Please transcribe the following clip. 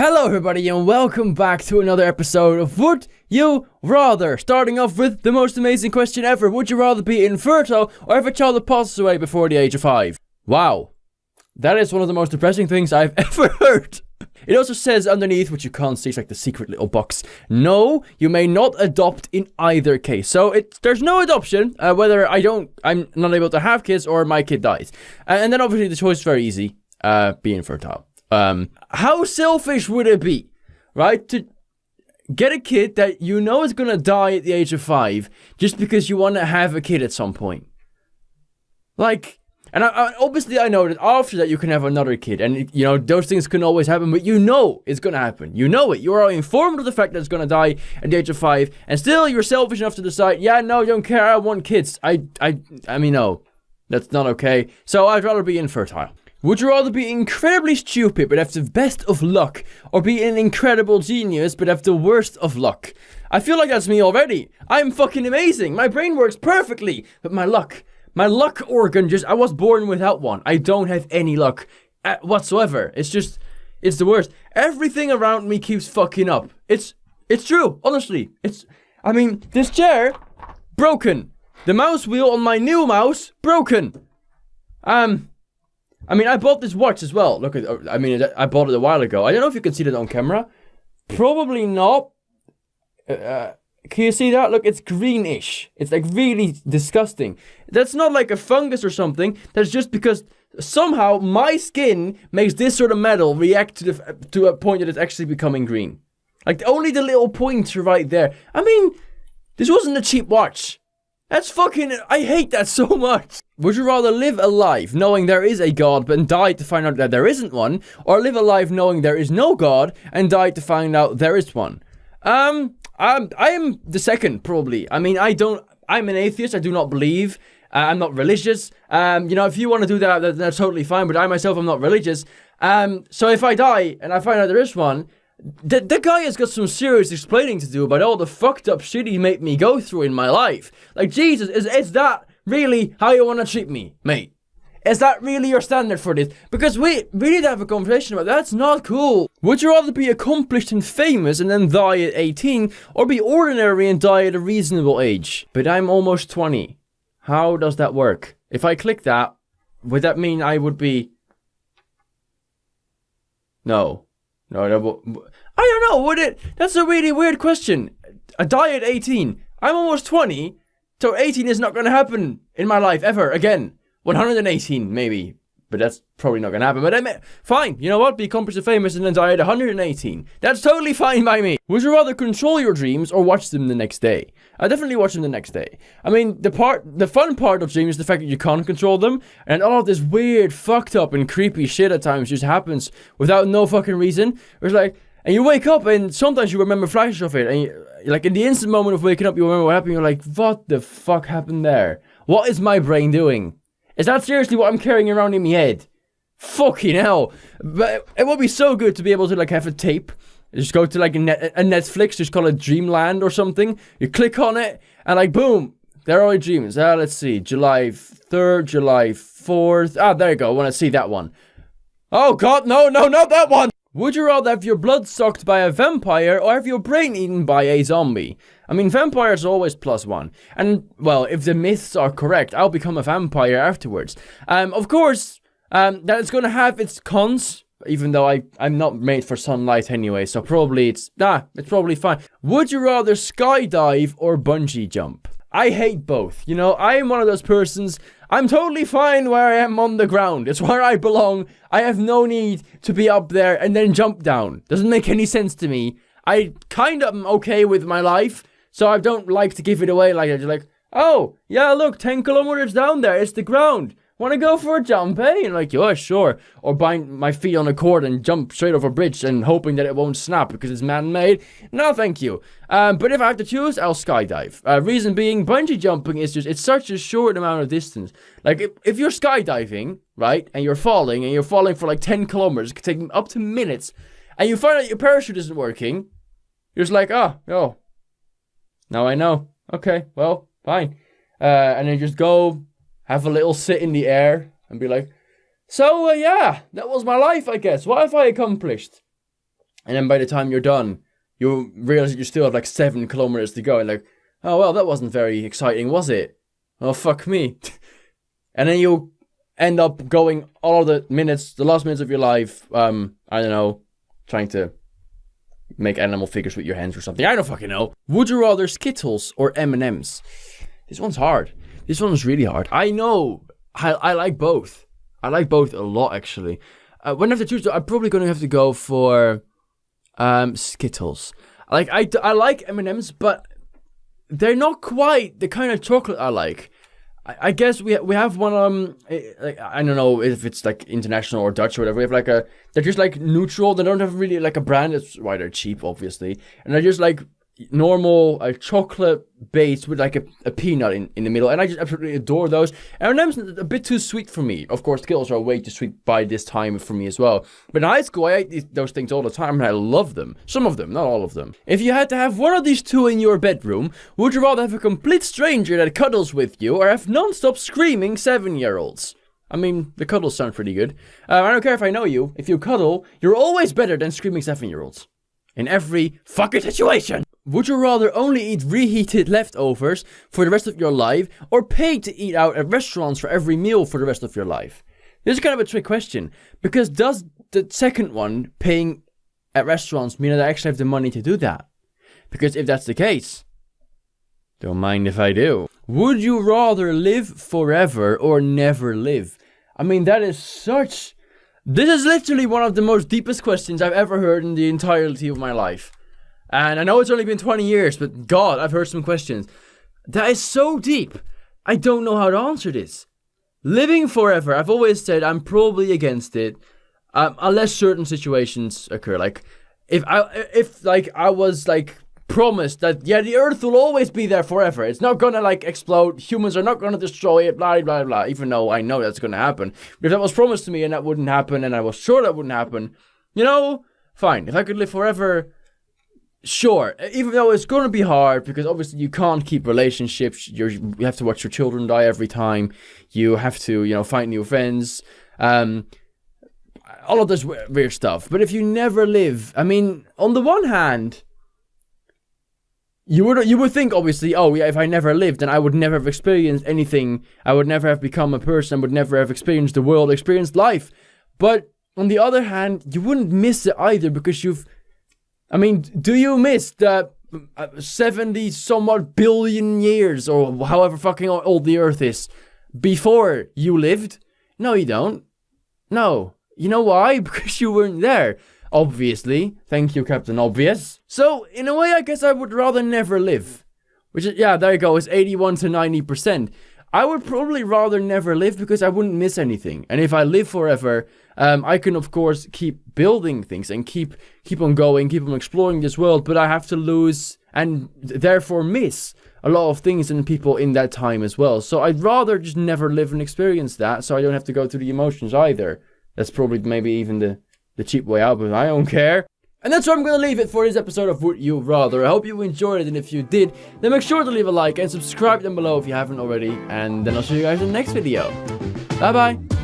Hello everybody and welcome back to another episode of Would You Rather? Starting off with the most amazing question ever. Would you rather be infertile or have a child that passes away before the age of 5? Wow. That is one of the most depressing things I've ever heard. It also says underneath, which you can't see, it's like the secret little box. No, you may not adopt in either case. So there's no adoption, whether I'm not able to have kids or my kid dies. And then obviously the choice is very easy, be infertile. How selfish would it be, right, to get a kid that you know is going to die at the age of 5 just because you want to have a kid at some point? Like, and obviously I know that after that you can have another kid, and you know, those things can always happen, but you know it's going to happen. You know it. You are informed of the fact that it's going to die at the age of 5, and still you're selfish enough to decide, yeah, no, don't care, I want kids. I mean, no, that's not okay. So I'd rather be infertile. Would you rather be incredibly stupid but have the best of luck, or be an incredible genius but have the worst of luck? I feel like that's me already. I'm fucking amazing. My brain works perfectly, but my luck organ I was born without one. I don't have any luck whatsoever. It's the worst. Everything around me keeps fucking up. It's true, honestly. This chair, broken. The mouse wheel on my new mouse, broken. I bought this watch as well. Look at, I bought it a while ago. I don't know if you can see that on camera. Probably not. Can you see that? Look, it's greenish. It's like really disgusting. That's not like a fungus or something. That's just because somehow my skin makes this sort of metal react to a point that it's actually becoming green. Like only the little points are right there. This wasn't a cheap watch. That's fucking, I hate that so much. Would you rather live a life knowing there is a God but die to find out that there isn't one, or live a life knowing there is no God and die to find out there is one? I am the second, probably. I'm an atheist. I do not believe. I'm not religious. If you want to do that, that's totally fine, but I myself am not religious. So if I die and I find out there is one, the guy has got some serious explaining to do about all the fucked up shit he made me go through in my life. Like, Jesus, is that really how you want to treat me, mate? Is that really your standard for this? Because we need to have a conversation about that. That's not cool. Would you rather be accomplished and famous and then die at 18, or be ordinary and die at a reasonable age? But I'm almost 20. How does that work? If I click that, would that mean I would be... No, I don't know, would it? That's a really weird question. I die at 18. I'm almost 20, so 18 is not going to happen in my life ever again. 118 maybe, but that's probably not going to happen. But fine, you know what? Be accomplished and famous and then die at 118. That's totally fine by me. Would you rather control your dreams or watch them the next day? I definitely watch them the next day. The fun part of dreams is the fact that you can't control them, and all of this weird, fucked up and creepy shit at times just happens without no fucking reason. It's like, and you wake up and sometimes you remember flashes of it, and like in the instant moment of waking up, you remember what happened. You're like, what the fuck happened there? What is my brain doing? Is that seriously what I'm carrying around in my head? Fucking hell. But it would be so good to be able to like have a tape. Just go to like a Netflix, just call it Dreamland or something. You click on it and like boom, there are all your dreams. Let's see, July 3rd, July 4th. There you go, I want to see that one. Oh god, no, not that one. Would you rather have your blood sucked by a vampire or have your brain eaten by a zombie? Vampires are always +1. And, well, if the myths are correct, I'll become a vampire afterwards. Of course, that it's going to have its cons, even though I'm not made for sunlight anyway, so probably it's probably fine. Would you rather skydive or bungee jump? I hate both. You know, I am one of those persons. I'm totally fine where I am on the ground. It's where I belong. I have no need to be up there and then jump down. Doesn't make any sense to me. I kind of am okay with my life, so I don't like to give it away like that. You're like, oh, yeah, look, 10 kilometers down there. It's the ground. Want to go for a jump, eh? And like, yeah, sure. Or bind my feet on a cord and jump straight over a bridge and hoping that it won't snap because it's man-made. No, thank you. But if I have to choose, I'll skydive. Reason being, bungee jumping is it's such a short amount of distance. Like, if you're skydiving, right, and you're falling for like 10 kilometers, it could take up to minutes, and you find out your parachute isn't working, you're just like, oh, now I know. Okay, well, fine. And then just go... have a little sit in the air and be like, so, yeah, that was my life, I guess. What have I accomplished? And then by the time you're done, you realize that you still have like 7 kilometers to go. And like, oh, well, that wasn't very exciting, was it? Oh, fuck me. And then you end up going all the last minutes of your life, I don't know, trying to make animal figures with your hands or something. I don't fucking know. Would you rather Skittles or M&M'S? This one's hard. This one's really hard. I know. I like both. I like both a lot, actually. When I have to choose, I'm probably going to have to go for Skittles. Like I like M&M'S, but they're not quite the kind of chocolate I like. I guess we have one like, I don't know if it's like international or Dutch or whatever. We have like they're just like neutral. They don't have really like a brand. That's why they're cheap, obviously. And they're just like normal chocolate base with like a peanut in the middle, and I just absolutely adore those. M&M's a bit too sweet for me. Of course, Skittles are way too sweet by this time for me as well. But in high school, I ate those things all the time, and I love them. Some of them, not all of them. If you had to have one of these two in your bedroom, would you rather have a complete stranger that cuddles with you, or have non-stop screaming 7-year-olds? I mean, the cuddles sound pretty good. I don't care if I know you. If you cuddle, you're always better than screaming 7-year-olds. In every fucking situation. Would you rather only eat reheated leftovers for the rest of your life, or pay to eat out at restaurants for every meal for the rest of your life? This is kind of a trick question, because does the second one, paying at restaurants, mean that I actually have the money to do that? Because if that's the case, don't mind if I do. Would you rather live forever or never live? I mean, that is such... This is literally one of the most deepest questions I've ever heard in the entirety of my life. And I know it's only been 20 years, but God, I've heard some questions. That is so deep. I don't know how to answer this. Living forever, I've always said I'm probably against it, unless certain situations occur. Like, if I was like promised that, yeah, the earth will always be there forever. It's not gonna like explode. Humans are not gonna destroy it, blah, blah, blah. Even though I know that's gonna happen. But if that was promised to me and that wouldn't happen, and I was sure that wouldn't happen, you know, fine. If I could live forever... Sure, even though it's going to be hard, because obviously you can't keep relationships, you have to watch your children die every time, you have to, you know, find new friends, all of this weird stuff. But if you never live, I mean, on the one hand, you would think, obviously, oh yeah, if I never lived, then I would never have experienced anything, I would never have become a person, would never have experienced the world, experienced life. But on the other hand, you wouldn't miss it either, because I mean, do you miss the 70 somewhat billion years, or however fucking old the earth is, before you lived? No, you don't. No. You know why? Because you weren't there. Obviously. Thank you, Captain Obvious. So, in a way, I guess I would rather never live. Which is, yeah, there you go, it's 81 to 90%. I would probably rather never live, because I wouldn't miss anything. And if I live forever, I can of course keep building things and keep on going, keep on exploring this world, but I have to lose and therefore miss a lot of things and people in that time as well. So I'd rather just never live and experience that, so I don't have to go through the emotions either. That's probably maybe even the cheap way out, but I don't care. And that's where I'm going to leave it for this episode of Would You Rather. I hope you enjoyed it, and if you did, then make sure to leave a like and subscribe down below if you haven't already. And then I'll see you guys in the next video. Bye bye.